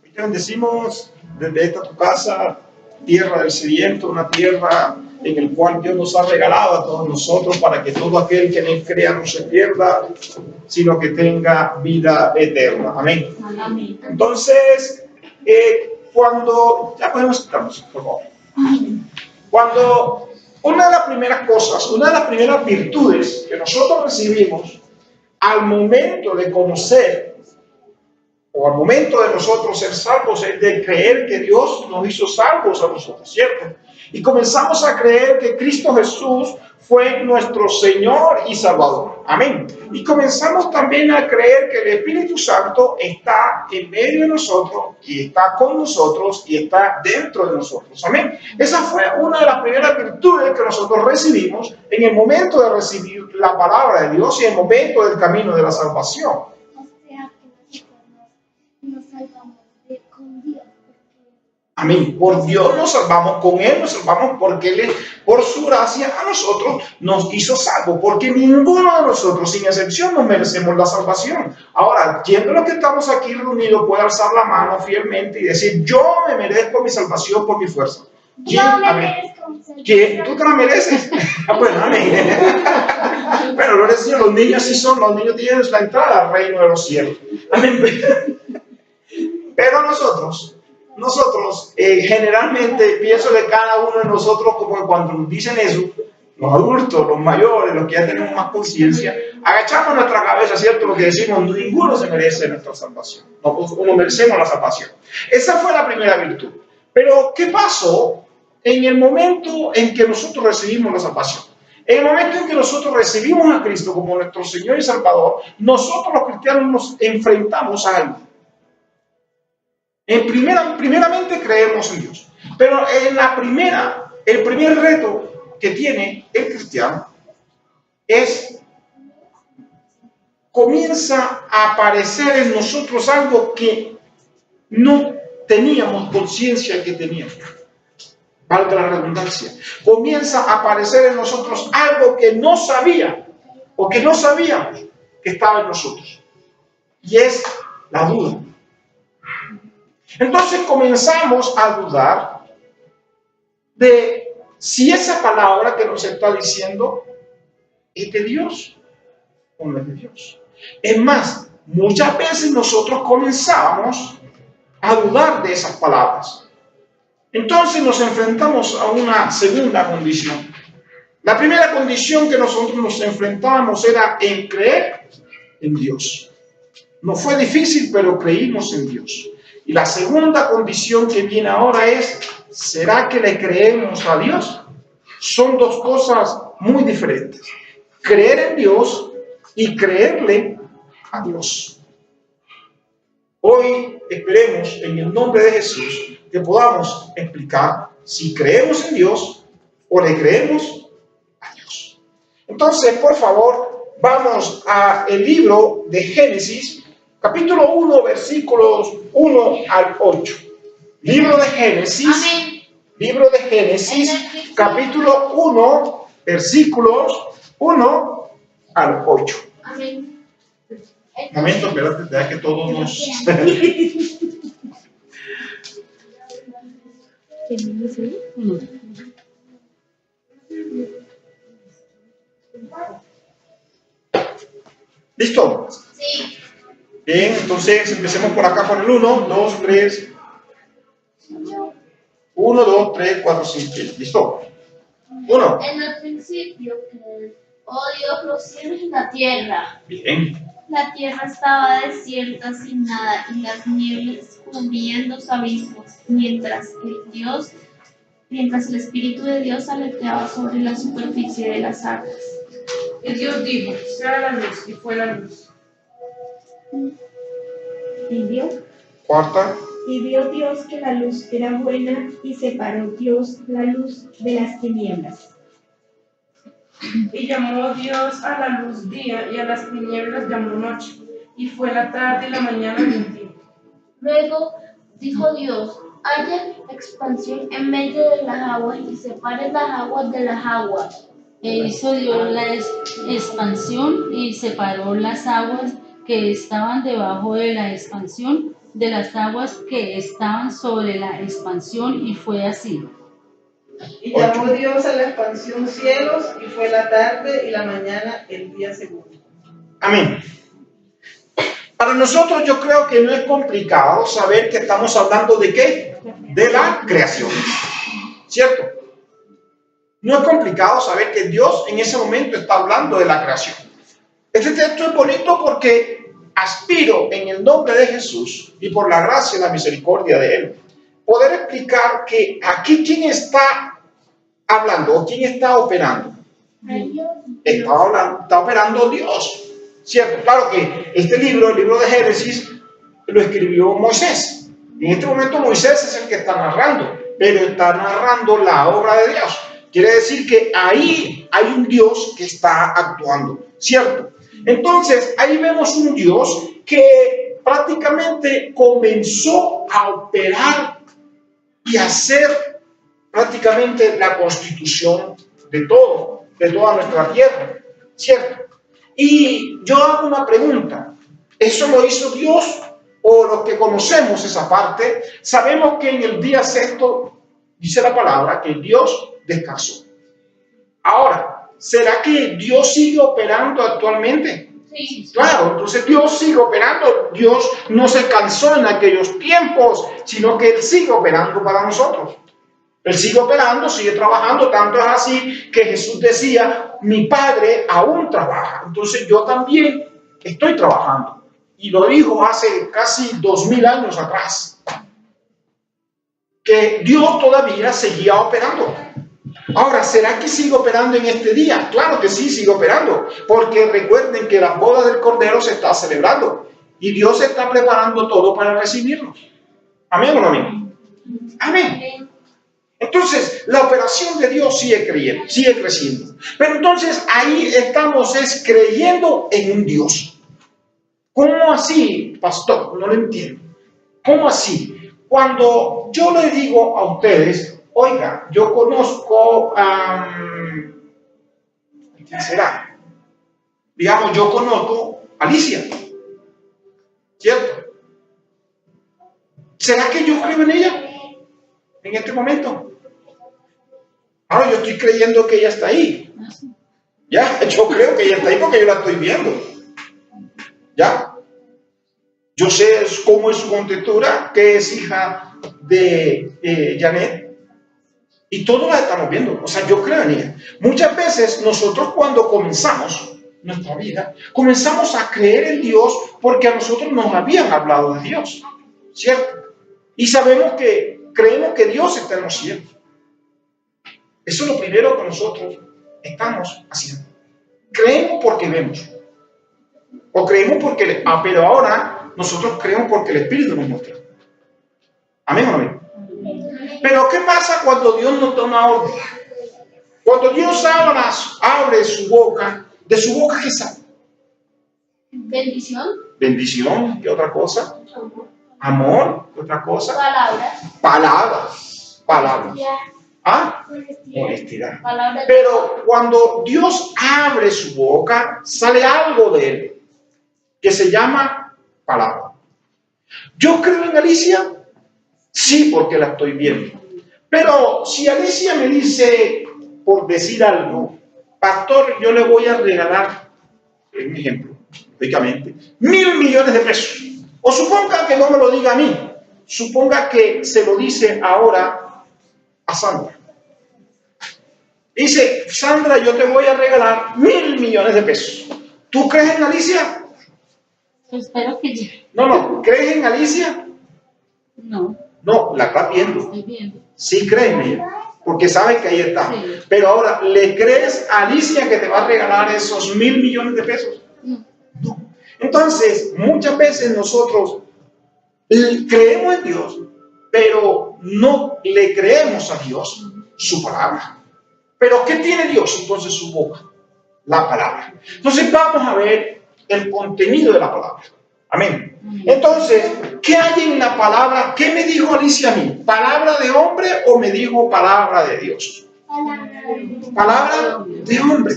Y te bendecimos desde esta tu casa, tierra del sediento, una tierra en el cual Dios nos ha regalado a todos nosotros para que todo aquel que en él crea no se pierda, sino que tenga vida eterna. Amén. Amén. Entonces, cuando, ya podemos quitarnos, por favor. Cuando una de las primeras cosas, una de las primeras virtudes que nosotros recibimos al momento de conocer o al momento de nosotros ser salvos es de creer que Dios nos hizo salvos a nosotros, ¿cierto? Y comenzamos a creer que Cristo Jesús fue nuestro Señor y Salvador. Amén. Y comenzamos también a creer que el Espíritu Santo está en medio de nosotros y está con nosotros y está dentro de nosotros. Amén. Esa fue una de las primeras virtudes que nosotros recibimos en el momento de recibir la palabra de Dios y en el momento del camino de la salvación. O sea, que nosotros nos salvamos con Dios. Amén. Por Dios nos salvamos, con Él nos salvamos porque Él, por su gracia, a nosotros nos hizo salvos. Porque ninguno de nosotros, sin excepción, nos merecemos la salvación. Ahora, ¿quién de los que estamos aquí reunidos puede alzar la mano fielmente y decir, yo me merezco mi salvación por mi fuerza? Yo me merezco. ¿Quién? ¿Tú te la mereces? Bueno, amén. Bueno, gloria al Señor, los niños sí son, los niños tienen la entrada al reino de los cielos. Amén. Pero nosotros generalmente pienso que cada uno de nosotros, como cuando nos dicen eso, los adultos, los mayores, los que ya tenemos más conciencia, agachamos nuestra cabeza, ¿cierto? Lo que decimos, ninguno se merece nuestra salvación, no merecemos la salvación. Esa fue la primera virtud. Pero, ¿qué pasó en el momento en que nosotros recibimos la salvación? En el momento en que nosotros recibimos a Cristo como nuestro Señor y Salvador, nosotros los cristianos nos enfrentamos a algo. Primeramente creemos en Dios, pero el primer reto que tiene el cristiano es, comienza a aparecer en nosotros algo que no teníamos conciencia que teníamos. Valga la redundancia. Comienza a aparecer en nosotros algo que no sabía o que no sabíamos que estaba en nosotros. Y es la duda. Entonces comenzamos a dudar de si esa palabra que nos está diciendo es de Dios o no es de Dios. Es más, muchas veces nosotros comenzamos a dudar de esas palabras. Entonces nos enfrentamos a una segunda condición. La primera condición que nosotros nos enfrentábamos era en creer en Dios. No fue difícil, pero creímos en Dios. Y la segunda condición que viene ahora es, ¿será que le creemos a Dios? Son dos cosas muy diferentes. Creer en Dios y creerle a Dios. Hoy esperemos en el nombre de Jesús que podamos explicar si creemos en Dios o le creemos a Dios. Entonces, por favor, vamos al libro de Génesis, capítulo 1, versículos 1 al 8. Libro de Génesis. Amén. Libro de Génesis, capítulo 1, versículos 1 al 8. Amén. Un momento, espérate, deja que todos nos... ¿Listo? Sí. Bien, entonces empecemos por acá con el 1, 2, 3. 1, 2, 3, 4, 5. ¿Listo? 1. En el principio, oh Dios, los cielos y la tierra. Bien. La tierra estaba desierta sin nada y las niebles cubrían los abismos, mientras el Espíritu de Dios aleteaba sobre la superficie de las aguas. Y Dios dijo, sea la luz, y fue la luz. Y vio Dios que la luz era buena, y separó Dios la luz de las tinieblas. Y llamó Dios a la luz día, y a las tinieblas llamó noche. Y fue la tarde y la mañana del día. Luego dijo Dios, haya expansión en medio de las aguas y separe las aguas de las aguas. E hizo Dios la expansión y separó las aguas que estaban debajo de la expansión de las aguas que estaban sobre la expansión, y fue así. Y llamó Dios a la expansión cielos, y fue la tarde y la mañana el día segundo. Amén. Para nosotros yo creo que no es complicado saber que estamos hablando de ¿qué? De la creación. ¿Cierto? No es complicado saber que Dios en ese momento está hablando de la creación. Este texto es bonito porque aspiro en el nombre de Jesús y por la gracia y la misericordia de Él, poder explicar que aquí quién está hablando o quién está operando. Está operando Dios. ¿Cierto? Claro que este libro, el libro de Génesis, lo escribió Moisés. En este momento Moisés es el que está narrando, pero está narrando la obra de Dios. Quiere decir que ahí hay un Dios que está actuando, ¿cierto? Entonces, ahí vemos un Dios que prácticamente comenzó a operar y hacer prácticamente la constitución de toda nuestra tierra, ¿cierto? Y yo hago una pregunta, ¿eso lo hizo Dios? O los que conocemos esa parte, sabemos que en el día sexto, dice la palabra, que Dios descansó. Ahora, ¿será que Dios sigue operando actualmente? Sí. Claro, entonces Dios sigue operando. Dios no se cansó en aquellos tiempos, sino que Él sigue operando para nosotros. Él sigue operando, sigue trabajando, tanto es así que Jesús decía, mi Padre aún trabaja. Entonces yo también estoy trabajando. Y lo dijo hace casi 2000 años atrás, que Dios todavía seguía operando. Ahora, ¿será que sigue operando en este día? Claro que sí, sigue operando, porque recuerden que la boda del Cordero se está celebrando y Dios está preparando todo para recibirnos. ¿Amén o no amén? Amén. Entonces, la operación de Dios sigue creciendo. Pero entonces ahí estamos creyendo en un Dios. ¿Cómo así, pastor? No lo entiendo. ¿Cómo así? Cuando yo le digo a ustedes, oiga, yo conozco ¿quién será? Digamos, yo conozco a Alicia, ¿cierto? ¿Será que yo creo en ella en este momento? Ahora yo estoy creyendo que ella está ahí. Ya, yo creo que ella está ahí porque yo la estoy viendo. ¿Ya? Yo sé cómo es su contextura, que es hija de Janet. Y todos la estamos viendo. O sea, yo creo en ella. Muchas veces nosotros cuando comenzamos nuestra vida, comenzamos a creer en Dios porque a nosotros nos habían hablado de Dios. ¿Cierto? Y creemos que Dios está en los cielos. Eso es lo primero que nosotros estamos haciendo. Creemos porque vemos. O creemos porque... pero ahora nosotros creemos porque el Espíritu nos muestra. ¿Amén o no amén? Pero ¿qué pasa cuando Dios nos da una orden? Cuando Dios abre su boca, ¿de su boca qué sale? Bendición. Bendición, ¿qué otra cosa? Amor, ¿qué otra cosa? Palabras. Palabras. ¿Ah? Honestidad. Palabras. Pero cuando Dios abre su boca, sale algo de él que se llama palabra. ¿Yo creo en Alicia? Sí, porque la estoy viendo. Pero si Alicia me dice, por decir algo, pastor, yo le voy a regalar, un ejemplo, lógicamente, 1.000 millones de pesos. O suponga que no me lo diga a mí, suponga que se lo dice ahora a Sandra. Dice, Sandra, yo te voy a regalar 1.000 millones de pesos. ¿Tú crees en Alicia? Espero que ya. No, ¿crees en Alicia? No, No, la estás viendo. estoy viendo. Sí crees en ella, porque sabes que ahí está. Sí. Pero ahora, ¿le crees a Alicia que te va a regalar esos 1.000 millones de pesos? No. No. Entonces, muchas veces nosotros creemos en Dios, pero no le creemos a Dios su palabra. ¿Pero qué tiene Dios entonces su boca? La palabra. Entonces vamos a ver el contenido de la palabra. Amén. Entonces, ¿qué hay en la palabra? ¿Qué me dijo Alicia a mí? ¿Palabra de hombre o me dijo palabra de Dios? Palabra de hombre.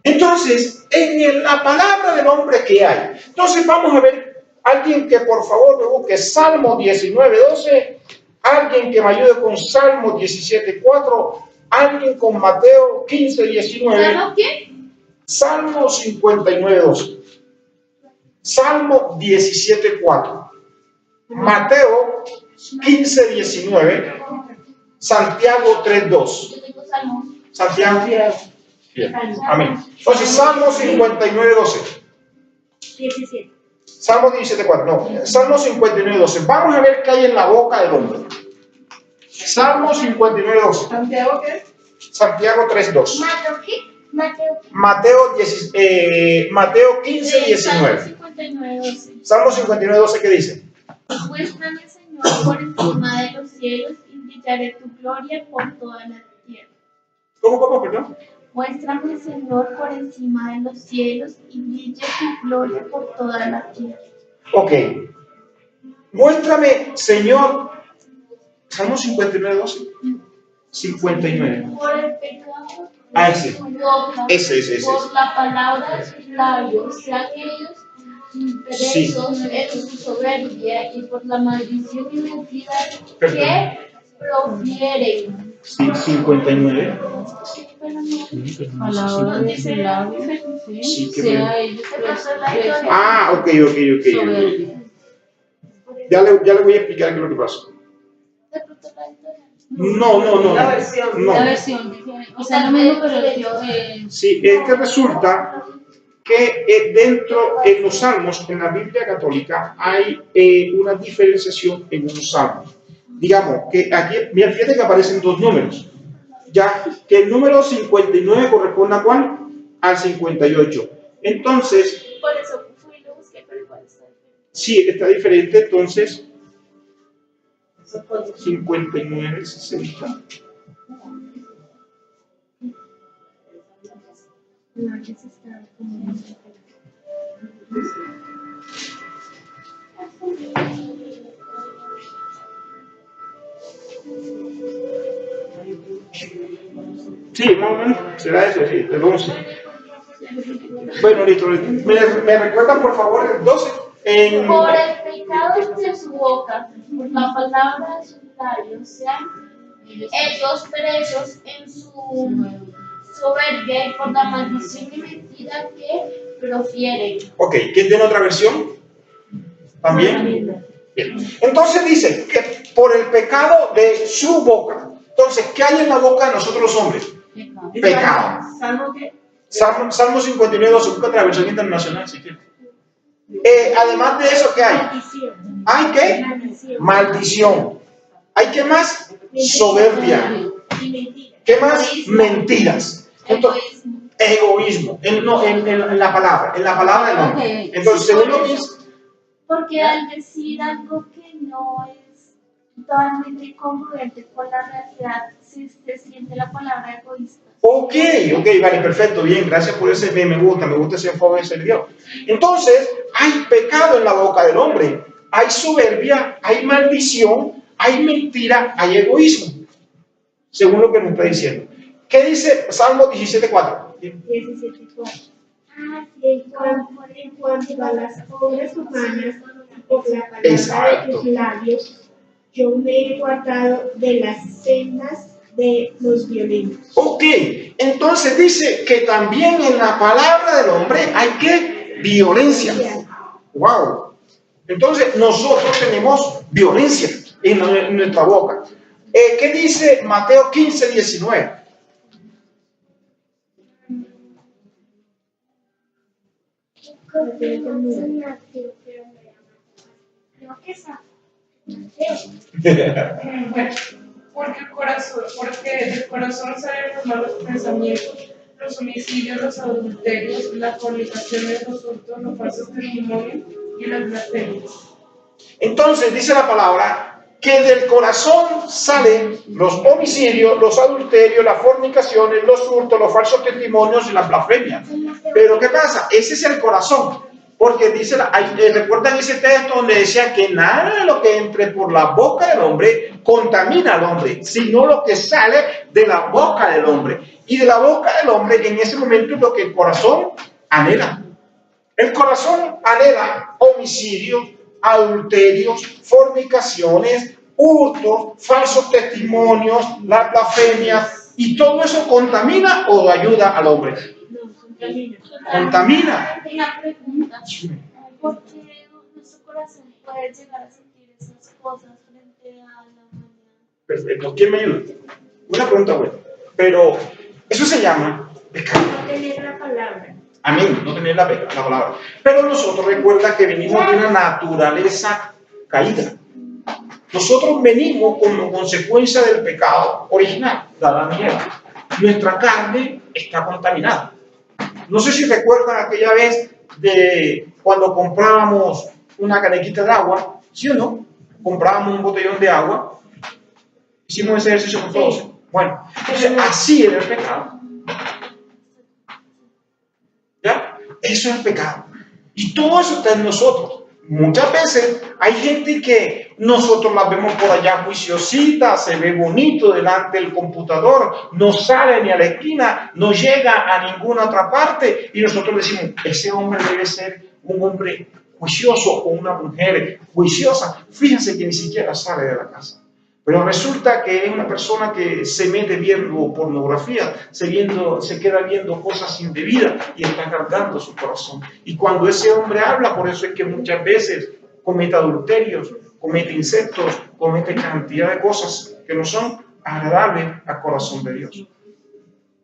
Entonces, en la palabra del hombre, ¿qué hay? Entonces vamos a ver Alguien que por favor me busque Salmo 19:12, alguien que me ayude con Salmo 17:4, alguien con Mateo 15:19. ¿Salmo qué? Salmo 59:12. Salmo 17:4. Mateo 15:19. Santiago 3:2. Yo tengo Salmo. Santiago. Bien. Amén. Entonces, Salmo 59:12. 17. Salmo 17:4. No, Salmo 59:12. Vamos a ver qué hay en la boca del hombre. Salmo 59:12. ¿Santiago qué? Santiago 3:2. ¿Mateo qué? Mateo 15:19. Salmo 59:12. Salmo 59:12, ¿qué dice? Muéstrame, Señor, por encima de los cielos y brillaré tu gloria por toda la tierra. ¿Cómo, perdón? Muéstrame, Señor, por encima de los cielos y brille tu gloria por toda la tierra. Ok. Muéstrame, Señor. Salmo 59:12. 59. Por el pecado Ese. de su boca, Ese. por la palabra de sus labios, sean ellos presos en su soberbia y por la maldición y mentira que profieren. 59. Palabra de su labio, sí, Sí, que sea me- ellos presos. Ah, ok. Soberbia. Ya le voy a explicar qué es lo que pasa. No. La versión. No. La versión diferente. O sea, lo mismo, pero Sí, es que resulta que dentro en los salmos, en la Biblia católica, hay una diferenciación en un salmo. Digamos que aquí, mira, fíjate que aparecen dos números. Ya que el número 59 corresponde a cuál? Al 58. Entonces, Por eso fui y lo busqué, pero igual está diferente. sí, está diferente. Entonces, 59, 60. Sí, más o menos, será eso, sí, el 11. Bueno, listo. ¿Me recuerdan por favor el 12? Por el pecado de su boca, por la palabra de sus labios, sean ellos presos en su soberbia y por la maldición y mentira que profieren. Ok, ¿quién tiene otra versión? ¿También? Bien. Entonces dice que por el pecado de su boca. Entonces, ¿qué hay en la boca de nosotros los hombres? Pecado. ¿Salmo qué? Salmo 59, busca otra versión internacional si quieres. Además de eso, ¿qué hay? Maldición. ¿Hay qué? Maldición. Maldición. ¿Hay qué más? Soberbia. Y mentira. ¿Qué más? Mentiras. Entonces, Egoísmo. egoísmo. En la palabra del hombre. Ok. Entonces, según lo que es, Porque al decir algo que no es totalmente congruente con la realidad, se siente la palabra egoísta. ok, vale, perfecto, bien, gracias por ese, me gusta ese enfoque ese Dios. Entonces, hay pecado en la boca del hombre, hay soberbia, hay maldición, hay mentira, hay egoísmo, según lo que nos está diciendo. ¿Qué dice Salmo 17:4? 17:4. En cuanto a las obras humanas, por la palabra Exacto. de tus labios, yo me he guardado de las sendas de los violentos. Ok, entonces dice que también en la palabra del hombre hay que violencia. Wow. Entonces nosotros tenemos violencia en nuestra boca. ¿Qué dice Mateo 15:19? Porque del corazón salen los malos pensamientos, los homicidios, los adulterios, las fornicaciones, los hurtos, los falsos testimonios y las blasfemias. Entonces dice la palabra que del corazón salen los homicidios, los adulterios, las fornicaciones, los hurtos, los falsos testimonios y las blasfemias. Pero ¿qué pasa? Ese es el corazón. Porque dice, recuerdan ese texto donde decía que nada de lo que entre por la boca del hombre contamina al hombre, sino lo que sale de la boca del hombre. Y de la boca del hombre en ese momento es lo que el corazón anhela. El corazón anhela homicidios, adulterios, fornicaciones, hurtos, falsos testimonios, las blasfemias, y todo eso contamina o ayuda al hombre. No, contamina. Contamina. Una pregunta. ¿Por qué nuestro corazón puede llegar a sentir esas cosas frente a la humanidad? Perfecto. ¿Quién me ayuda? Una pregunta buena. Pero eso se llama pecado. No tener la palabra. Amén, no tener la palabra. Pero nosotros recuerda que venimos de una naturaleza caída. Nosotros venimos como consecuencia del pecado original, de Adán y Eva. Nuestra carne está contaminada. No sé si recuerdan aquella vez de cuando comprábamos una canequita de agua, ¿sí o no? Comprábamos un botellón de agua. Hicimos ese ejercicio con todos. Bueno, entonces así era el pecado. ¿Ya? Eso es el pecado. Y todo eso está en nosotros. Muchas veces hay gente que nosotros la vemos por allá juiciosita, se ve bonito delante del computador, no sale ni a la esquina, no llega a ninguna otra parte y nosotros decimos, ese hombre debe ser un hombre juicioso o una mujer juiciosa. Fíjense que ni siquiera sale de la casa. Pero resulta que es una persona que se mete viendo pornografía, se queda viendo cosas indebidas y está cargando su corazón. Y cuando ese hombre habla, por eso es que muchas veces comete adulterios, comete incestuos, comete cantidad de cosas que no son agradables al corazón de Dios.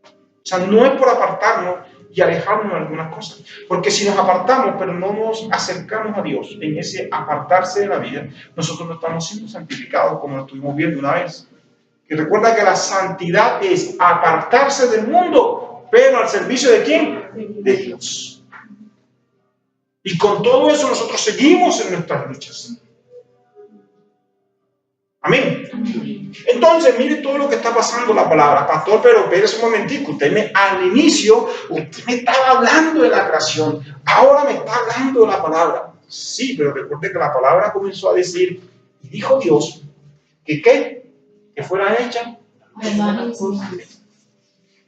O sea, no es por apartarnos y alejarnos de algunas cosas. Porque si nos apartamos, pero no nos acercamos a Dios en ese apartarse de la vida, nosotros no estamos siendo santificados, como lo estuvimos viendo una vez. Y recuerda que la santidad es apartarse del mundo, pero al servicio ¿de quién? De Dios. Y con todo eso nosotros seguimos en nuestras luchas. Amén. Entonces, mire todo lo que está pasando la palabra. Pastor, pero espérese un momentico. Al inicio, usted me estaba hablando de la creación. Ahora me está hablando de la palabra. Sí, pero recuerde que la palabra comenzó a decir, y dijo Dios, que ¿qué? Que fuera hecha.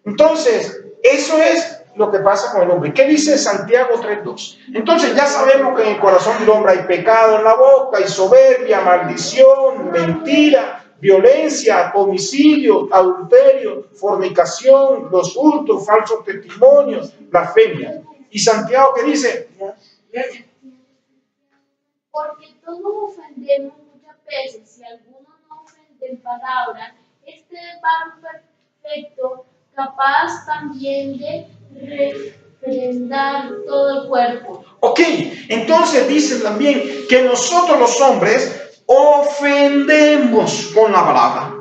Entonces, eso es lo que pasa con el hombre. ¿Qué dice Santiago 3:2? Entonces ya sabemos que en el corazón del hombre hay pecado en la boca, hay soberbia, maldición, mentira, violencia, homicidio, adulterio, fornicación, los hurtos, falsos testimonios, blasfemia. Y Santiago, ¿qué dice? Porque todos ofendemos muchas veces. Si alguno no ofende en palabra, este varón perfecto, capaz también de refrendar todo el cuerpo. Ok, entonces dice también que nosotros los hombres ofendemos con la palabra.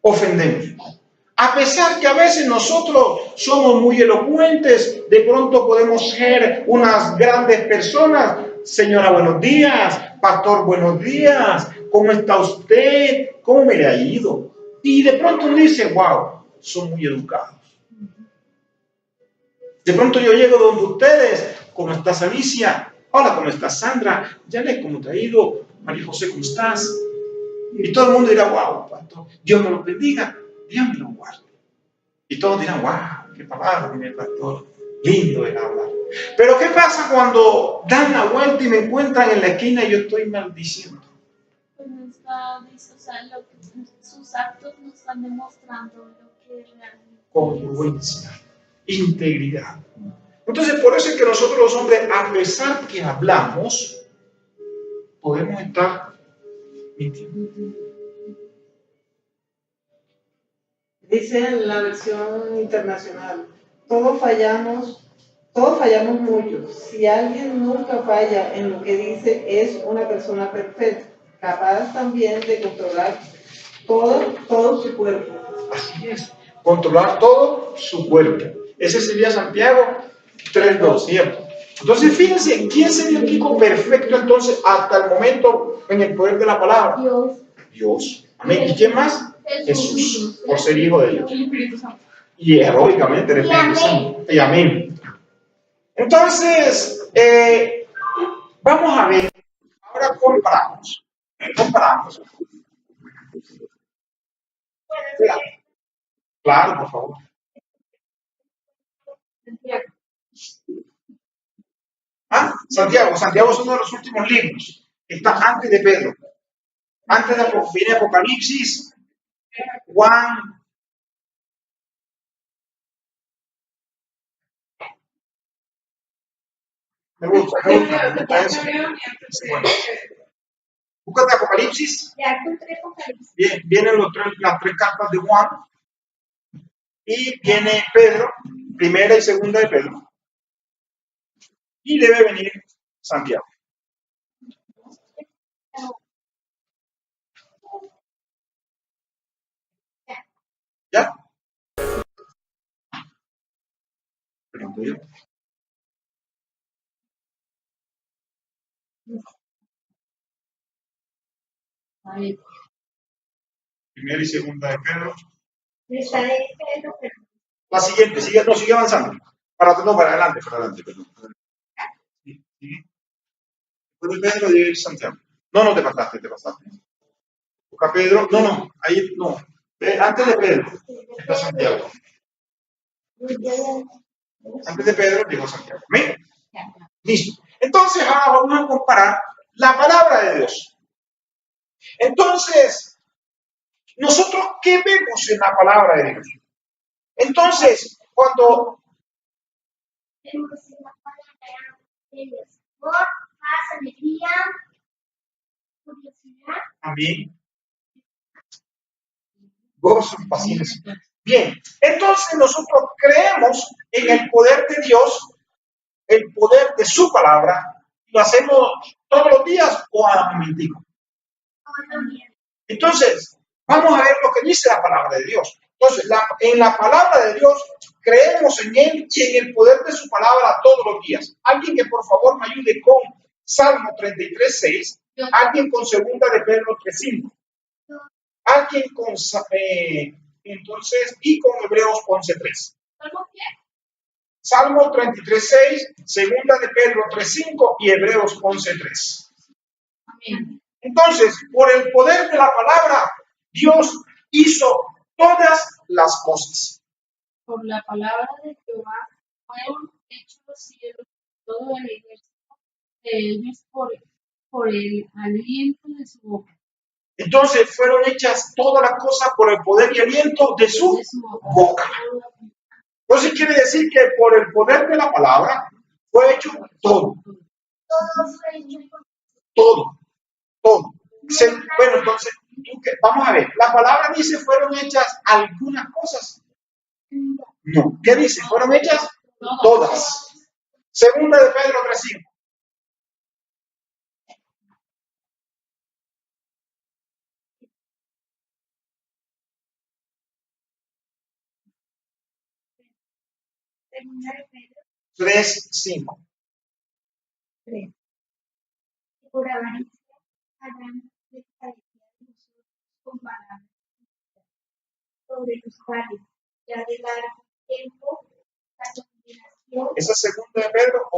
Ofendemos. A pesar que a veces nosotros somos muy elocuentes, de pronto podemos ser unas grandes personas. Señora, buenos días. Pastor, buenos días. ¿Cómo está usted? ¿Cómo me le ha ido? Y de pronto uno dice, wow, son muy educados. De pronto yo llego donde ustedes, ¿cómo estás Alicia? Hola, ¿cómo estás Sandra? Janet, ¿cómo te ha ido? María José, ¿cómo estás? Y todo el mundo dirá, wow, pastor, Dios me lo bendiga, Dios me lo guarde. Y todos dirán, wow, qué palabra tiene el pastor, lindo el hablar. Pero ¿qué pasa cuando dan la vuelta y me encuentran en la esquina y yo estoy maldiciendo? Pues no está, o sea, sus actos no están demostrando lo que realmente Congruencia, integridad. Entonces, por eso es que nosotros los hombres, a pesar que hablamos, podemos estar mintiendo. Dice en la versión internacional, todos fallamos mucho. Si alguien nunca falla en lo que dice, es una persona perfecta, capaz también de controlar todo su cuerpo. Así es, controlar todo su cuerpo. Ese sería Santiago 3:2, ¿cierto? Entonces, fíjense, ¿quién sería el equipo perfecto entonces hasta el momento en el poder de la palabra? Dios. Dios. Amén. ¿Y quién más? Jesús, por ser hijo de Dios. El Espíritu Santo. Y heroicamente el Espíritu Santo. Y amén. Entonces, vamos a ver, ahora comparamos. Claro, por favor. ¿Ah? Santiago. Santiago es uno de los últimos libros. Está antes de Pedro. Antes de viene Apocalipsis, Juan. Me gusta. Sí, bueno. Búscate Apocalipsis. Ya encontré Apocalipsis. Bien, vienen las tres cartas de Juan. Y viene Pedro, primera y segunda de Pedro. Y debe venir Santiago. ¿Ya? Pregunto yo. Ahí. Primera y segunda de Pedro. Está de Pedro, pero La siguiente, sigue avanzando. Para adelante, perdón. Sí, sigue. Después de Pedro debe ir Santiago. No, te pasaste. Busca Pedro. No, ahí no. Antes de Pedro está Santiago. Antes de Pedro llegó Santiago. ¿Amén? Listo. Entonces ahora vamos a comparar la palabra de Dios. Entonces, ¿nosotros qué vemos en la palabra de Dios? Entonces, cuando tenemos la palabra de Dios. Amor, paz, alegría, curiosidad. Amén. Gozo, paciencia. Bien, entonces nosotros creemos en el poder de Dios, el poder de su palabra, lo hacemos todos los días o a momentico. Entonces, vamos a ver lo que dice la palabra de Dios. Entonces, en la palabra de Dios creemos en Él y en el poder de su palabra todos los días. Alguien que por favor me ayude con Salmo 33:6, alguien con segunda de Pedro 3:5, alguien con entonces y con Hebreos 11:3. Salmo 33:6, segunda de Pedro 3:5 y Hebreos 11:3. Amén. Entonces, por el poder de la palabra, Dios hizo todas las cosas. Por la palabra de Jehová fueron hechos los cielos, todo el ejército de ellos por el aliento de su boca. Entonces fueron hechas todas las cosas por el poder y aliento de su boca. Entonces quiere decir que por el poder de la palabra fue hecho todo. Todo. Bueno, entonces, vamos a ver. La palabra dice fueron hechas algunas cosas. No. ¿Qué dice? Fueron hechas todas. Segunda de Pedro 3:5. Segunda de Pedro 3:5. 3. Por avaricia harán descarecer nosotros con palabras sobre los cuales ya de largo tiempo la condenación ¿Esa es segunda de Pedro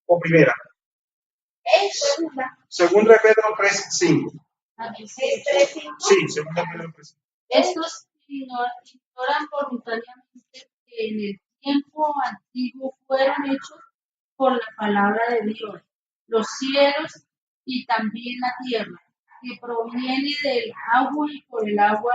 o primera? es segunda. Segunda de Pedro 3:5. Es 3:5. Sí, segunda de Pedro 3:5. Estos ignoran voluntariamente que en el tiempo antiguo fueron hechos por la palabra de Dios los cielos y también la tierra, que proviene del agua y por el agua.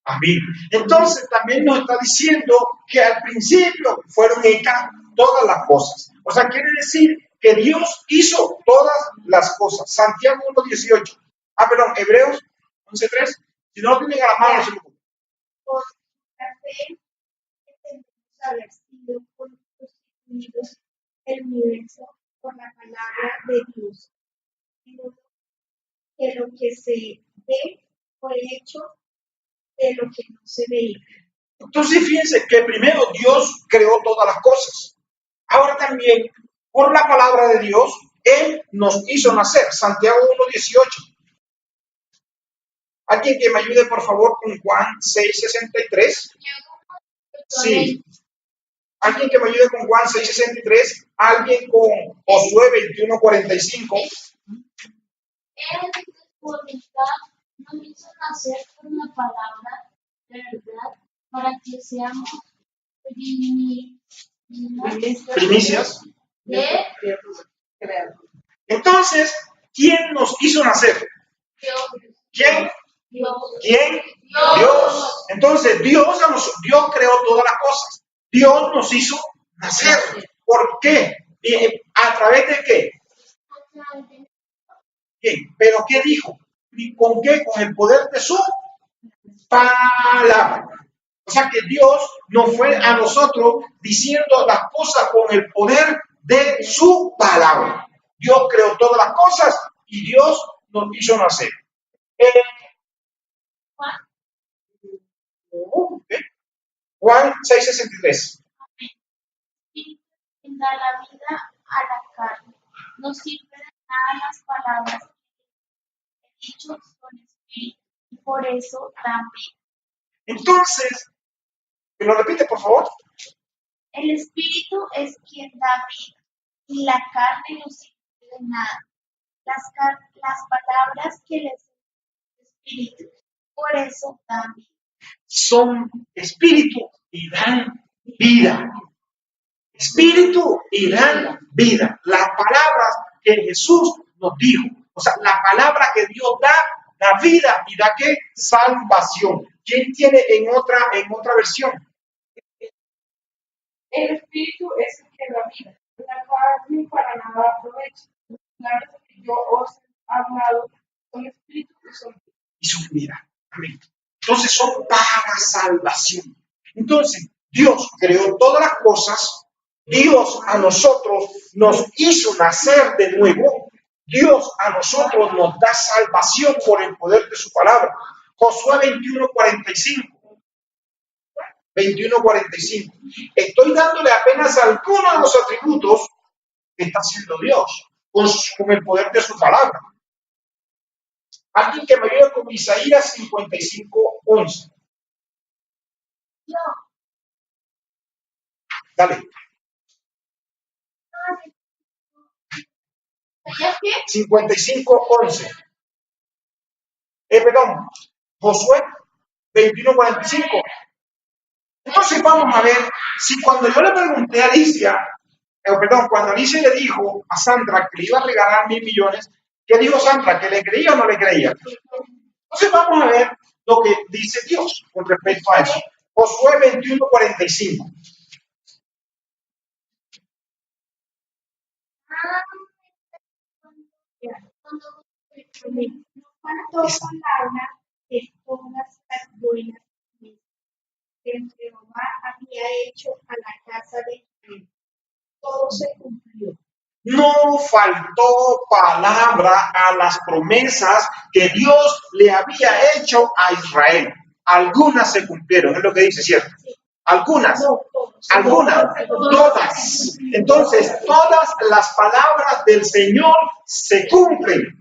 Amén. Entonces también nos está diciendo que al principio fueron hechas todas las cosas. O sea, quiere decir que Dios hizo todas las cosas. Santiago 1:18. Perdón, Hebreos 11:3. Si no lo tienen a la mano, se lo pongo. Por la fe entendemos haber sido constituidos el universo por la palabra de Dios. Que lo que se ve fue hecho de lo que no se veía. Entonces fíjense que primero Dios creó todas las cosas. Ahora también, por la palabra de Dios, Él nos hizo nacer. Santiago 1:18. Alguien que me ayude, por favor, con Juan 6:63. Sí. Alguien que me ayude con Juan 6:63. Alguien con Josué 21:45. Él de su voluntad nos hizo nacer con la palabra de verdad para que seamos primicias. de Creatura. Entonces, ¿quién nos hizo nacer? Dios. ¿Quién? Dios. ¿Quién? Dios. Dios. Entonces, Dios creó todas las cosas. Dios nos hizo nacer. ¿Por qué? ¿A través de qué? Bien, pero ¿qué dijo? ¿Y con qué? Con el poder de su palabra. O sea que Dios no fue a nosotros diciendo las cosas con el poder de su palabra. Dios creó todas las cosas y Dios nos hizo nacer. Juan 6:63. Da la vida a la carne. No sirve de nada las palabras que he dicho son espíritu y por eso dan vida. Entonces, ¿me lo repite, por favor? El espíritu es quien da vida y la carne no sirve de nada. Las palabras que les dan espíritu, por eso dan vida. Son espíritu y dan vida. Espíritu y dan vida. Las palabras que Jesús nos dijo. O sea, la palabra que Dios da vida y da ¿qué? Salvación. ¿Quién tiene en otra versión? El espíritu es el que da vida. La carne para nada aprovecha. Los palabras que yo os he hablado son espíritu y son vida. Y su vida. Amén. Entonces son para salvación. Entonces, Dios creó todas las cosas. Dios a nosotros nos hizo nacer de nuevo. Dios a nosotros nos da salvación por el poder de su palabra. Josué 21:45. 21:45. Estoy dándole apenas algunos de los atributos que está haciendo Dios con el poder de su palabra. Alguien que me ayude con Isaías 55:11. Dale. ¿Sabías qué? 55:11. Perdón, Josué 21:45. Entonces vamos a ver si cuando yo le pregunté a Alicia, cuando Alicia le dijo a Sandra que le iba a regalar 1.000 millones, ¿qué dijo Sandra? ¿Que le creía o no le creía? Entonces vamos a ver lo que dice Dios con respecto a eso. Josué 21:45. No faltó palabra de todas las buenas que Jehová había hecho a la casa de Israel. Todo se cumplió. No faltó palabra a las promesas que Dios le había hecho a Israel. Algunas se cumplieron, es lo que dice, ¿cierto? Algunas, todas. Entonces, todas las palabras del Señor se cumplen.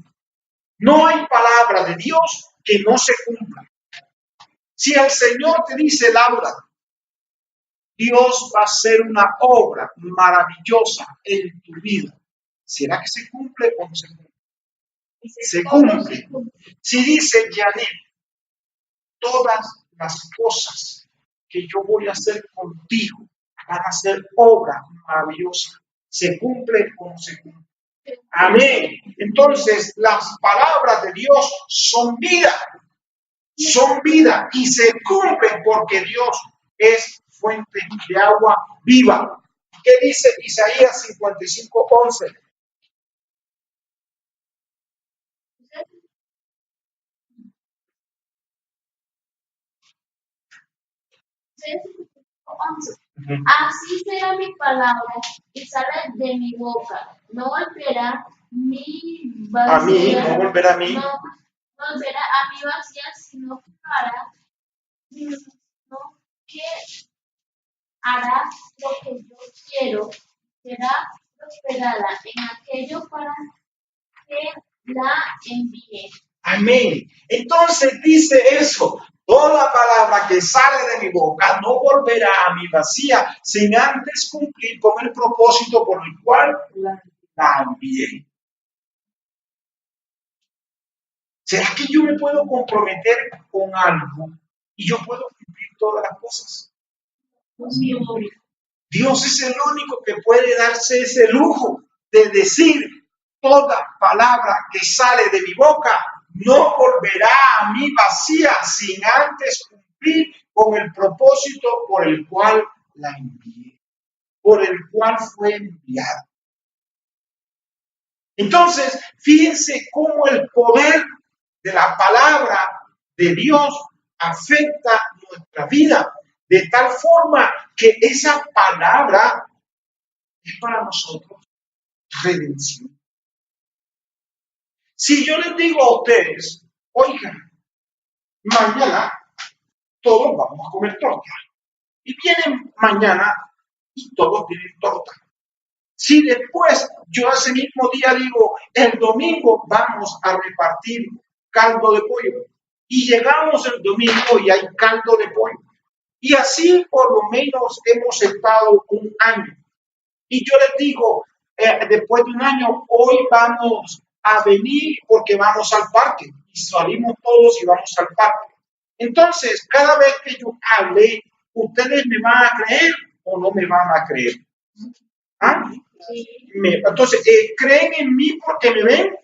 No hay palabra de Dios que no se cumpla. Si el Señor te dice, Laura, Dios va a hacer una obra maravillosa en tu vida, ¿será que se cumple o no se cumple? Se cumple. Si dice Janet, todas las cosas que yo voy a hacer contigo van a ser obra maravillosa, ¿se cumple o no se cumple? Amén. Entonces, las palabras de Dios son vida y se cumplen porque Dios es fuente de agua viva. ¿Qué dice Isaías 55:11? Así será mi palabra que sale de mi boca. No volverá mi vacía. No volverá a mí. No volverá a mi vacía, sino que hará lo que yo quiero. Será prosperada en aquello para que la envíe. Amén. Entonces dice eso. Toda palabra que sale de mi boca no volverá a mi vacía sin antes cumplir con el propósito por el cual la envié. ¿Será que yo me puedo comprometer con algo y yo puedo cumplir todas las cosas? Dios es el único que puede darse ese lujo de decir: toda palabra que sale de mi boca no volverá a mí vacía sin antes cumplir con el propósito por el cual la envié, por el cual fue enviada. Entonces, fíjense cómo el poder de la palabra de Dios afecta nuestra vida, de tal forma que esa palabra es para nosotros redención. Si yo les digo a ustedes: oigan, mañana todos vamos a comer torta, y vienen mañana y todos tienen torta. Si después yo ese mismo día digo: el domingo vamos a repartir caldo de pollo, y llegamos el domingo y hay caldo de pollo, y así por lo menos hemos estado un año, y yo les digo, después de un año, hoy vamos a venir porque vamos al parque, y salimos todos y vamos al parque. Entonces, cada vez que yo hable, ¿ustedes me van a creer o no me van a creer? ¿Ah? Entonces, ¿creen en mí porque me ven?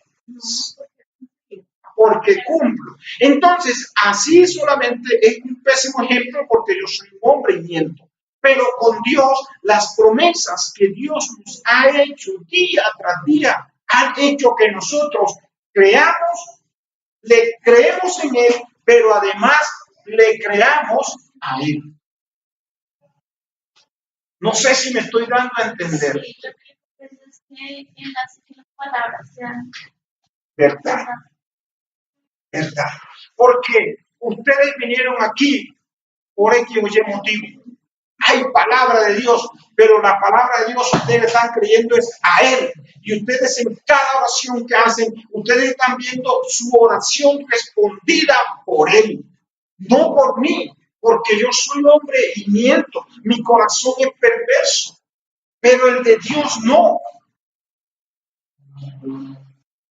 Porque cumplo. Entonces, así solamente es un pésimo ejemplo porque yo soy un hombre y miento. Pero con Dios, las promesas que Dios nos ha hecho día tras día han hecho que nosotros creamos, le creemos en Él, pero además le creamos a Él. No sé si me estoy dando a entender. Sí, lo que es que en las palabras sean ¿Verdad? ¿Verdad? Porque ustedes vinieron aquí por X o Y motivo. Hay palabra de Dios, pero la palabra de Dios ustedes están creyendo es a Él. Y ustedes en cada oración que hacen, ustedes están viendo su oración respondida por Él, no por mí, porque yo soy hombre y miento. Mi corazón es perverso, pero el de Dios no.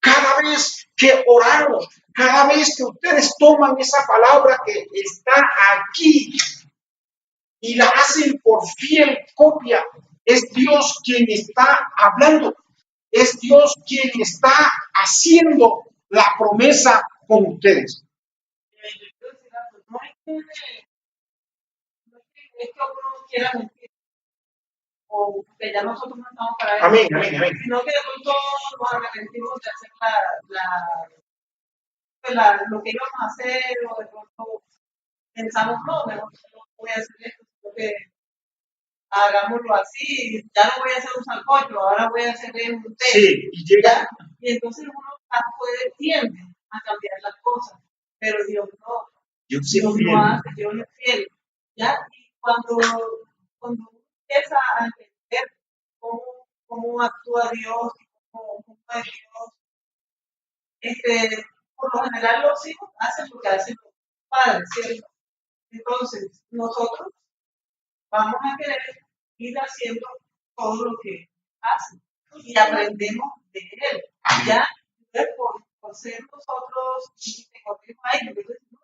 Cada vez que oramos, cada vez que ustedes toman esa palabra que está aquí y la hacen por fiel copia, es Dios quien está hablando, es Dios quien está haciendo la promesa con ustedes. No es que uno quiera mentir, o que ya nosotros no estamos para eso. Amén, amén, amén. Sino que de pronto nos arrepentimos de hacer lo que íbamos a hacer, o de pronto pensamos: no, mejor no voy a hacer esto, sino que hagámoslo así, ya no voy a hacer un sancocho, ahora voy a hacer un té. Sí, y llega. Y entonces uno tiende a cambiar las cosas, pero Dios no. Dios No hace, Dios es fiel. ¿Ya? Y cuando uno empieza a entender cómo actúa Dios y cómo es Dios, por lo general los hijos hacen lo que hacen los padres, ¿cierto? Entonces, nosotros vamos a querer ir haciendo todo lo que hacen y aprendemos de él. ¿Ya? Entonces, por ser nosotros, y te corrijo ahí, porque no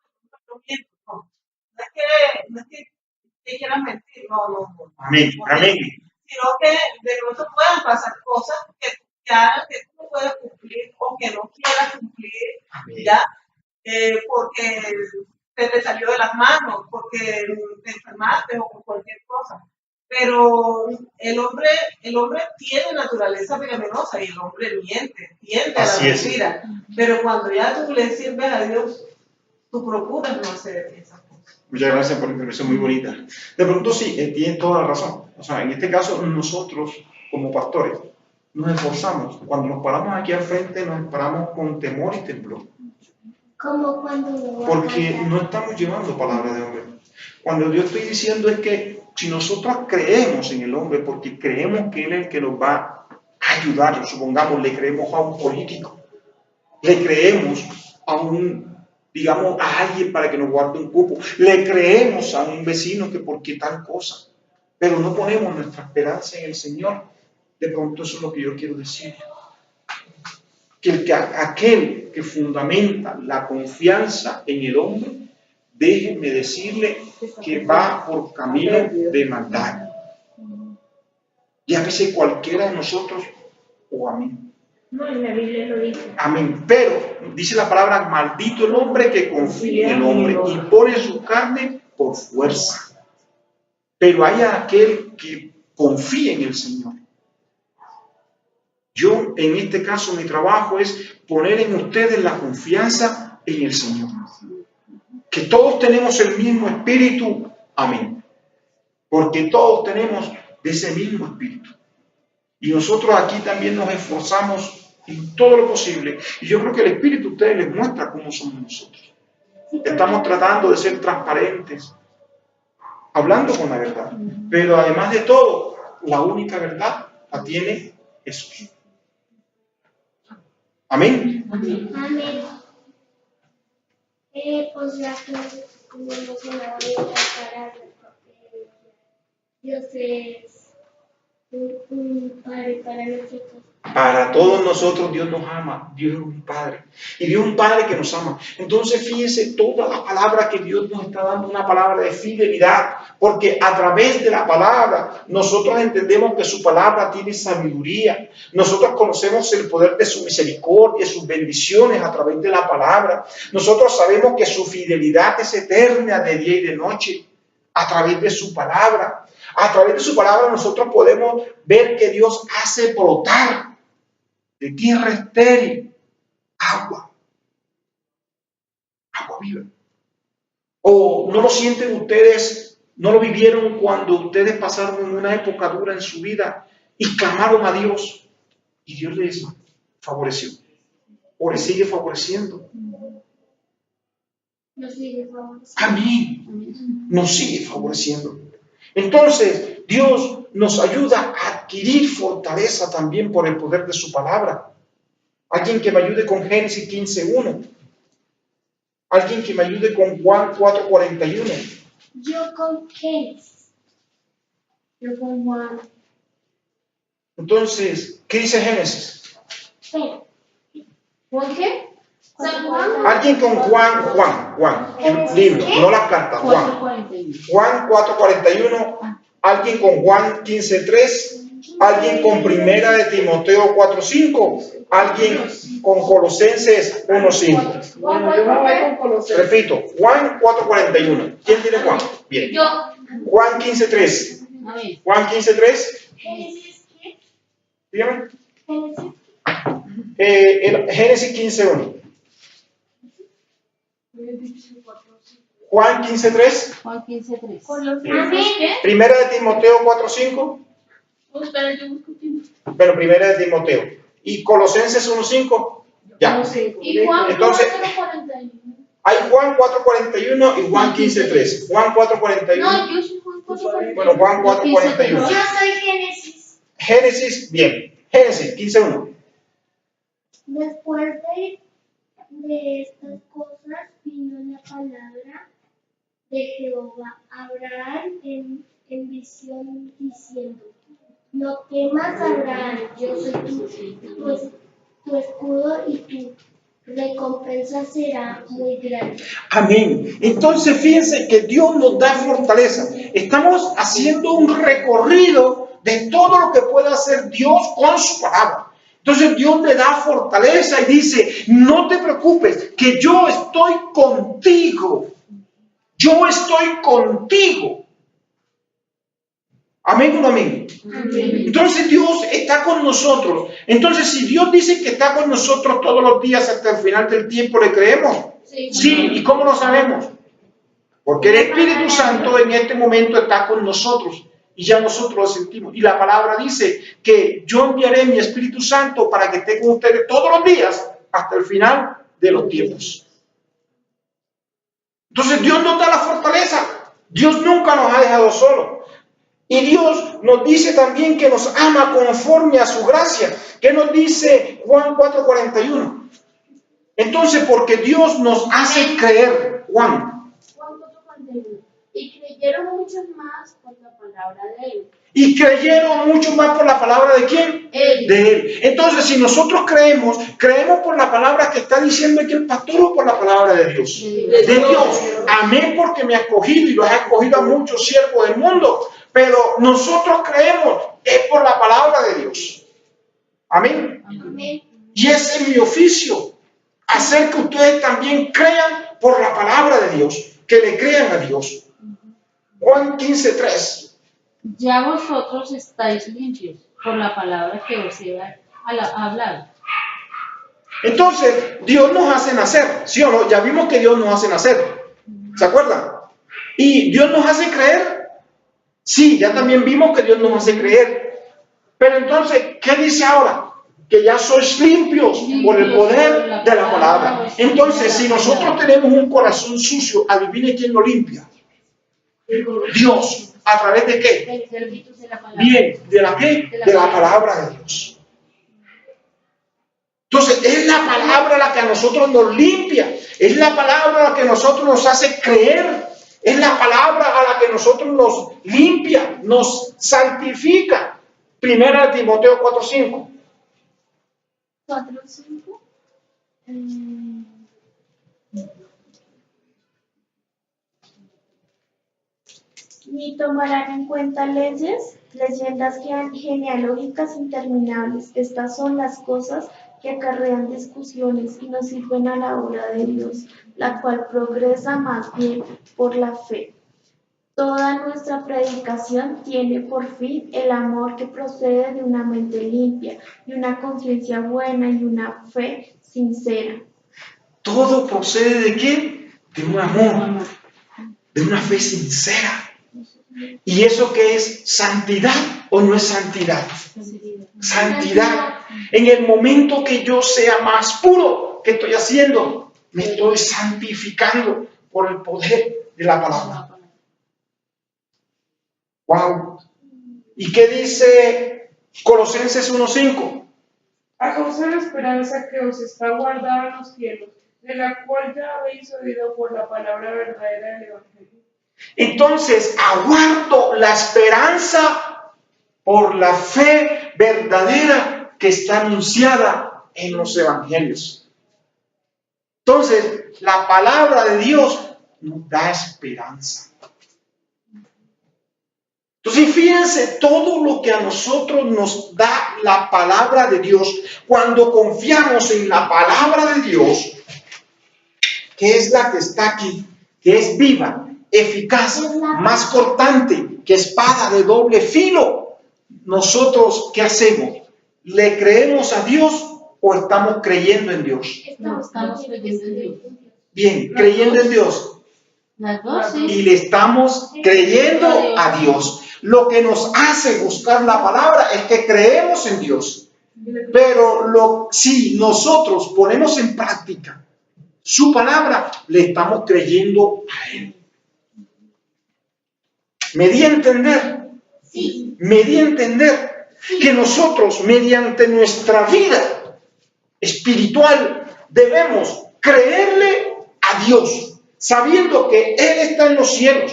miento, no. No es que te quieras mentir, no. Amén, amén. Sino que de pronto puedan pasar cosas que hagan que tú no puedas cumplir o que no quieras cumplir, Amén. ¿ya? Porque se te salió de las manos, porque te enfermaste o por cualquier cosa. Pero el hombre tiene naturaleza pecaminosa y el hombre tiende a la mentira. Pero cuando ya tú le sirves a Dios, tú procuras no hacer esas cosas. Muchas gracias por la intervención muy bonita. De pronto sí, tienen toda la razón. O sea, en este caso nosotros como pastores nos esforzamos. Cuando nos paramos aquí al frente nos paramos con temor y temblor. Como cuando Porque no estamos llevando palabra de hombre. Cuando yo estoy diciendo es que si nosotros creemos en el hombre, porque creemos que él es el que nos va a ayudar, supongamos, le creemos a un político, le creemos a a alguien para que nos guarde un cupo, le creemos a un vecino que porque tal cosa, pero no ponemos nuestra esperanza en el Señor. De pronto eso es lo que yo quiero decir. Que aquel que fundamenta la confianza en el hombre, déjenme decirle que va por camino de maldad. Y a veces cualquiera de nosotros, o amén. No, en la Biblia lo dice. Amén. Pero dice la palabra, maldito el hombre que confía en el hombre y pone su carne por fuerza. Pero hay aquel que confía en el Señor. Yo, en este caso, mi trabajo es poner en ustedes la confianza en el Señor. Que todos tenemos el mismo espíritu. Amén. Porque todos tenemos de ese mismo espíritu. Y nosotros aquí también nos esforzamos en todo lo posible. Y yo creo que el espíritu a ustedes les muestra cómo somos nosotros. Estamos tratando de ser transparentes, hablando con la verdad. Pero además de todo, la única verdad la tiene Jesús. Amén. Amén. Pues ya como mencionaba para Dios es un padre para nosotros. Para todos nosotros Dios nos ama, Dios es un Padre. Y Dios es un Padre que nos ama. Entonces fíjense, toda la palabra que Dios nos está dando, una palabra de fidelidad, porque a través de la palabra nosotros entendemos que su palabra tiene sabiduría. Nosotros conocemos el poder de su misericordia, sus bendiciones a través de la palabra. Nosotros sabemos que su fidelidad es eterna de día y de noche a través de su palabra. A través de su palabra nosotros podemos ver que Dios hace brotar de tierra estéril agua viva. ¿O no lo sienten ustedes, no lo vivieron cuando ustedes pasaron en una época dura en su vida y clamaron a Dios y Dios les favoreció o les sigue favoreciendo? Nos sigue favoreciendo. Amén. Nos sigue favoreciendo. Entonces, Dios nos ayuda a adquirir fortaleza también por el poder de su palabra. Alguien que me ayude con Génesis 15:1. Alguien que me ayude con Juan 4:41. Yo con Génesis. Yo con Juan. Entonces, ¿qué dice Génesis? Pero, ¿Juan qué? San Juan. Alguien con Juan, el libro, no las cartas, Juan. 4:41. Juan 4:41. Alguien con Juan 15:3. Alguien con Primera de Timoteo 4:5. Alguien con Colosenses 1:5. Bueno, yo me voy con Colosenses. Repito, Juan 4:41. ¿Quién tiene Juan? Bien. Yo. Juan 15:3. A ver. Juan 15:3. Génesis, ¿qué? Dígame. Génesis. Génesis 15:1. Juan 15:3. Juan 15:3. Colosenses, ¿qué? Primera de Timoteo 4:5. Espera, yo busco tiempo. Bueno, Primera de Timoteo. Y Colosenses 1:5. Ya. Y Juan Entonces, 4:41. hay Juan 4:41 y Juan 15:3. Juan 4:41. No, yo soy Juan 4:41. Bueno, Juan 4:41. Yo soy Génesis. Génesis, bien. Génesis 15:1. Después de estas cosas vino la palabra de Jehová a Abraham en visión diciendo: No temas, Abraham, yo soy tu escudo y tu recompensa será muy grande. Amén. Entonces fíjense que Dios nos da fortaleza. Estamos haciendo un recorrido de todo lo que puede hacer Dios con su palabra. Entonces Dios le da fortaleza y dice: no te preocupes, que yo estoy contigo. Yo estoy contigo. Amén o no amén. Entonces Dios está con nosotros. Entonces, si Dios dice que está con nosotros todos los días hasta el final del tiempo, ¿le creemos? Sí. ¿Y cómo lo sabemos? Porque el Espíritu Santo en este momento está con nosotros y ya nosotros lo sentimos. Y la palabra dice que yo enviaré mi Espíritu Santo para que esté con ustedes todos los días hasta el final de los tiempos. Entonces Dios nos da la fortaleza. Dios nunca nos ha dejado solos. Y Dios nos dice también que nos ama conforme a su gracia. ¿Qué nos dice Juan 4:41? Entonces, porque Dios nos hace creer, Juan. Juan 4:41. Y creyeron muchos más por la palabra de él. Y creyeron mucho más por la palabra ¿de quién? Él. De Él. Entonces, si nosotros creemos por la palabra que está diciendo aquí el pastor o por la palabra de Dios. De Dios. Amén, porque me ha escogido y lo ha escogido a muchos siervos del mundo. Pero nosotros creemos es por la palabra de Dios. Amén. Amén. Y ese es mi oficio, hacer que ustedes también crean por la palabra de Dios, que le crean a Dios. Juan 15:3. Ya vosotros estáis limpios por la palabra que os he hablado. Entonces, Dios nos hace nacer, ¿sí o no? Ya vimos que Dios nos hace nacer, ¿se acuerdan? Y Dios nos hace creer. Sí, ya también vimos que Dios nos hace creer. Pero entonces, ¿qué dice ahora? Que ya sois limpios por el poder de la palabra. Entonces, si nosotros tenemos un corazón sucio, adivine quién lo limpia. Dios. ¿A través de qué? Bien, ¿de la qué? De la palabra de Dios. Entonces, es la palabra la que a nosotros nos limpia. Es la palabra la que a nosotros nos hace creer. Es la palabra a la que nosotros nos limpia, nos santifica. Primera de Timoteo 4:5. 4:5. Ni tomarán en cuenta leyendas genealógicas interminables. Estas son las cosas que acarrean discusiones y no sirven a la obra de Dios, la cual progresa más bien por la fe. Toda nuestra predicación tiene por fin el amor que procede de una mente limpia y una conciencia buena y una fe sincera. ¿Todo procede de qué? De un amor, de una fe sincera. ¿Y eso qué es? ¿Santidad o no es santidad? Santidad. En el momento que yo sea más puro, ¿qué estoy haciendo? Me estoy santificando por el poder de la palabra. Wow. ¿Y qué dice Colosenses 1:5? A causa de la esperanza que os está guardada en los cielos, de la cual ya habéis oído por la palabra verdadera del Evangelio. Entonces, aguardo la esperanza por la fe verdadera que está anunciada en los evangelios. Entonces, la palabra de Dios nos da esperanza. Entonces, fíjense todo lo que a nosotros nos da la palabra de Dios cuando confiamos en la palabra de Dios, que es la que está aquí, que es viva, eficaz, más cortante que espada de doble filo. Nosotros, ¿qué hacemos? ¿Le creemos a Dios o estamos creyendo en Dios? No, estamos creyendo en Dios. Bien, creyendo en Dios. Las dos, sí. Y le estamos creyendo a Dios. Lo que nos hace buscar la palabra es que creemos en Dios. Pero si nosotros ponemos en práctica su palabra, le estamos creyendo a Él. ¿Me di a entender? Sí. Me di a entender que nosotros, mediante nuestra vida espiritual, debemos creerle a Dios, sabiendo que Él está en los cielos,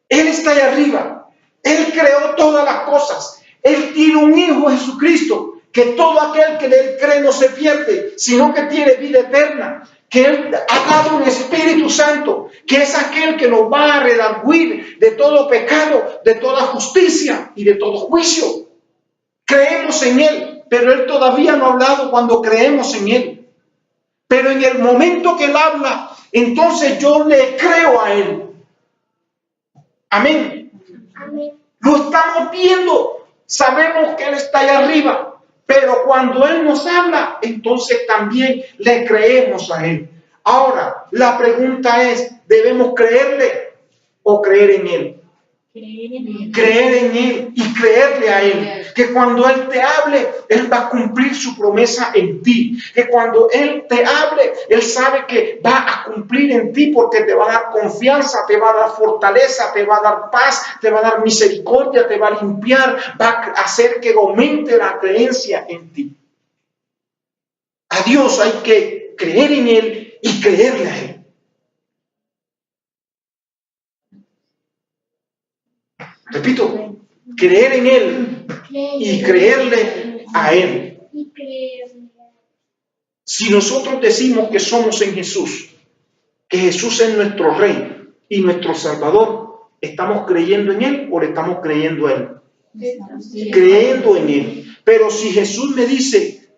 Él está allá arriba, Él creó todas las cosas, Él tiene un Hijo, Jesucristo, que todo aquel que en Él cree no se pierde, sino que tiene vida eterna, que Él ha dado un Espíritu Santo, que es aquel que nos va a redarguir de todo pecado, de toda justicia y de todo juicio. Creemos en Él, pero Él todavía no ha hablado cuando creemos en Él. Pero en el momento que Él habla, entonces yo le creo a Él. Amén. Amén. Lo estamos viendo, sabemos que Él está allá arriba. Pero cuando Él nos habla, entonces también le creemos a Él. Ahora, la pregunta es, ¿debemos creerle o creer en Él? Creer en Él y creerle a Él. Que cuando Él te hable, Él va a cumplir su promesa en ti. Que cuando Él te hable, Él sabe que va a cumplir en ti porque te va a dar confianza, te va a dar fortaleza, te va a dar paz, te va a dar misericordia, te va a limpiar, va a hacer que aumente la creencia en ti. A Dios hay que creer en Él y creerle a Él. Repito, creer en Él y creerle a Él. Si nosotros decimos que somos en Jesús, que Jesús es nuestro Rey y nuestro Salvador, ¿estamos creyendo en Él o le estamos creyendo a Él? creyendo en Él. Pero si Jesús me dice,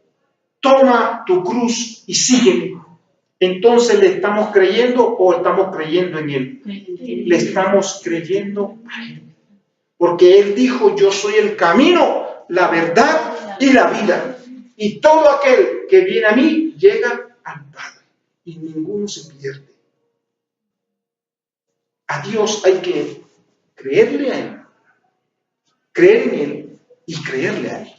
toma tu cruz y sígueme, entonces ¿le estamos creyendo o estamos creyendo en Él? Le estamos creyendo a Él. Porque Él dijo, yo soy el camino, la verdad y la vida. Y todo aquel que viene a mí llega al Padre. Y ninguno se pierde. A Dios hay que creerle a Él. Creer en Él y creerle a Él.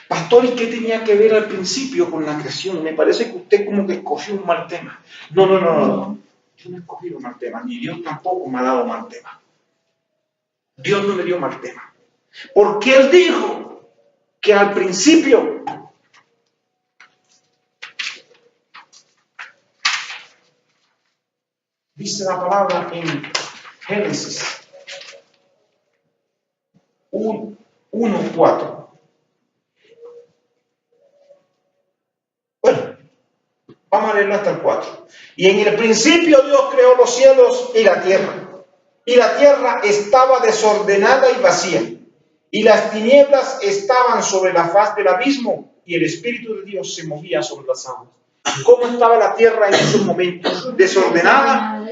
Pastor, ¿y qué tenía que ver al principio con la creación? Me parece que usted como que escogió un mal tema. No. Yo no he escogido un mal tema, ni Dios tampoco me ha dado mal tema. Dios no me dio mal tema. Porque Él dijo que al principio dice la palabra en Génesis 1:4. Bueno, vamos a leerlo hasta el 4. Y en el principio Dios creó los cielos y la tierra. Y la tierra estaba desordenada y vacía. Y las tinieblas estaban sobre la faz del abismo. Y el Espíritu de Dios se movía sobre las aguas. ¿Cómo estaba la tierra en esos momentos? Desordenada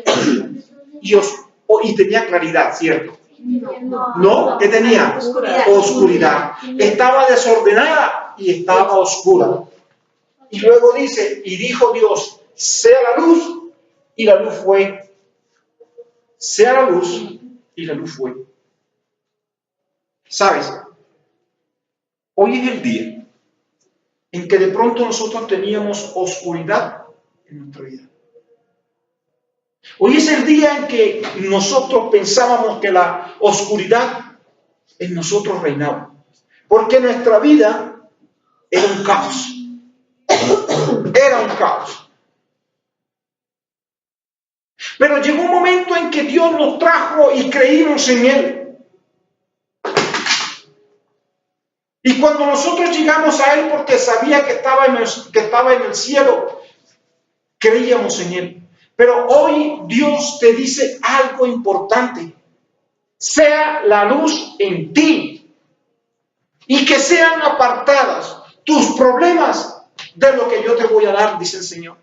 y tenía claridad, ¿cierto? ¿No? ¿Qué tenía? Oscuridad. Estaba desordenada y estaba oscura. Y luego dice, y dijo Dios, sea la luz, y la luz fue. Sea la luz, y la luz fue. ¿Sabes? Hoy es el día en que de pronto nosotros teníamos oscuridad en nuestra vida. Hoy es el día en que nosotros pensábamos que la oscuridad en nosotros reinaba. Porque nuestra vida era un caos. Era un caos. Pero llegó un momento en que Dios nos trajo y creímos en Él. Y cuando nosotros llegamos a Él porque sabía que estaba en el cielo, creíamos en Él. Pero hoy Dios te dice algo importante. Sea la luz en ti y que sean apartadas tus problemas de lo que yo te voy a dar, dice el Señor.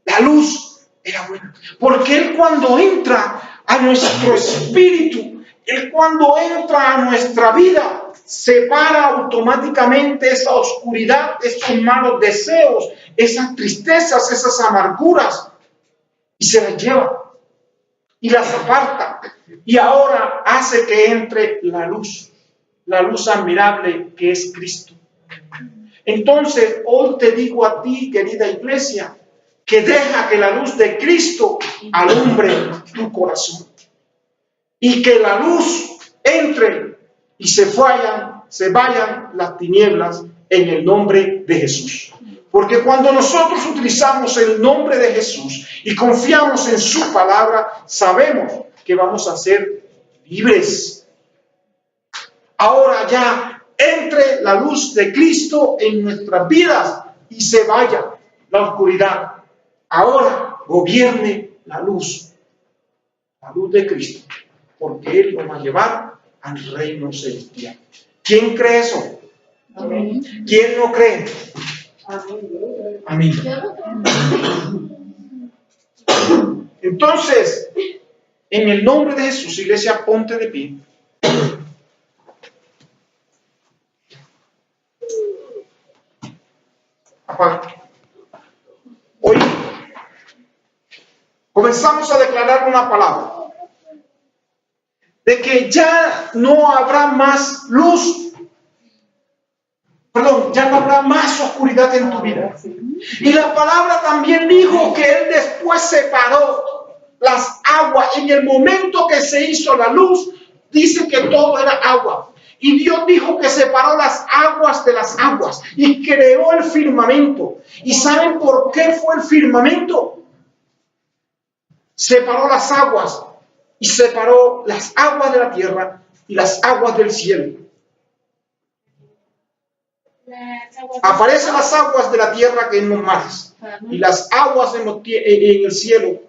La luz era buena. Porque Él cuando entra a nuestro espíritu, Él cuando entra a nuestra vida, separa automáticamente esa oscuridad, esos malos deseos, esas tristezas, esas amarguras, y se las lleva y las aparta. Y ahora hace que entre la luz admirable que es Cristo. Entonces, hoy te digo a ti, querida iglesia, que deja que la luz de Cristo alumbre tu corazón. Y que la luz entre y se vayan las tinieblas en el nombre de Jesús. Porque cuando nosotros utilizamos el nombre de Jesús y confiamos en su palabra, sabemos que vamos a ser libres. Ahora ya entre la luz de Cristo en nuestras vidas y se vaya la oscuridad. Ahora gobierne la luz de Cristo, porque Él nos va a llevar al reino celestial. ¿Quién cree eso? Amén. ¿Quién no cree? Amén. Entonces, en el nombre de Jesús, iglesia, ponte de pie. Hoy comenzamos a declarar una palabra de que ya no habrá más luz, ya no habrá más oscuridad en tu vida. Y la palabra también dijo que Él después separó las aguas. En el momento que se hizo la luz, dice que todo era agua. Y Dios dijo que separó las aguas de las aguas y creó el firmamento. ¿Y saben por qué fue el firmamento? Separó las aguas y separó las aguas de la tierra y las aguas del cielo. Aparecen las aguas de la tierra que en los mares y las aguas en el cielo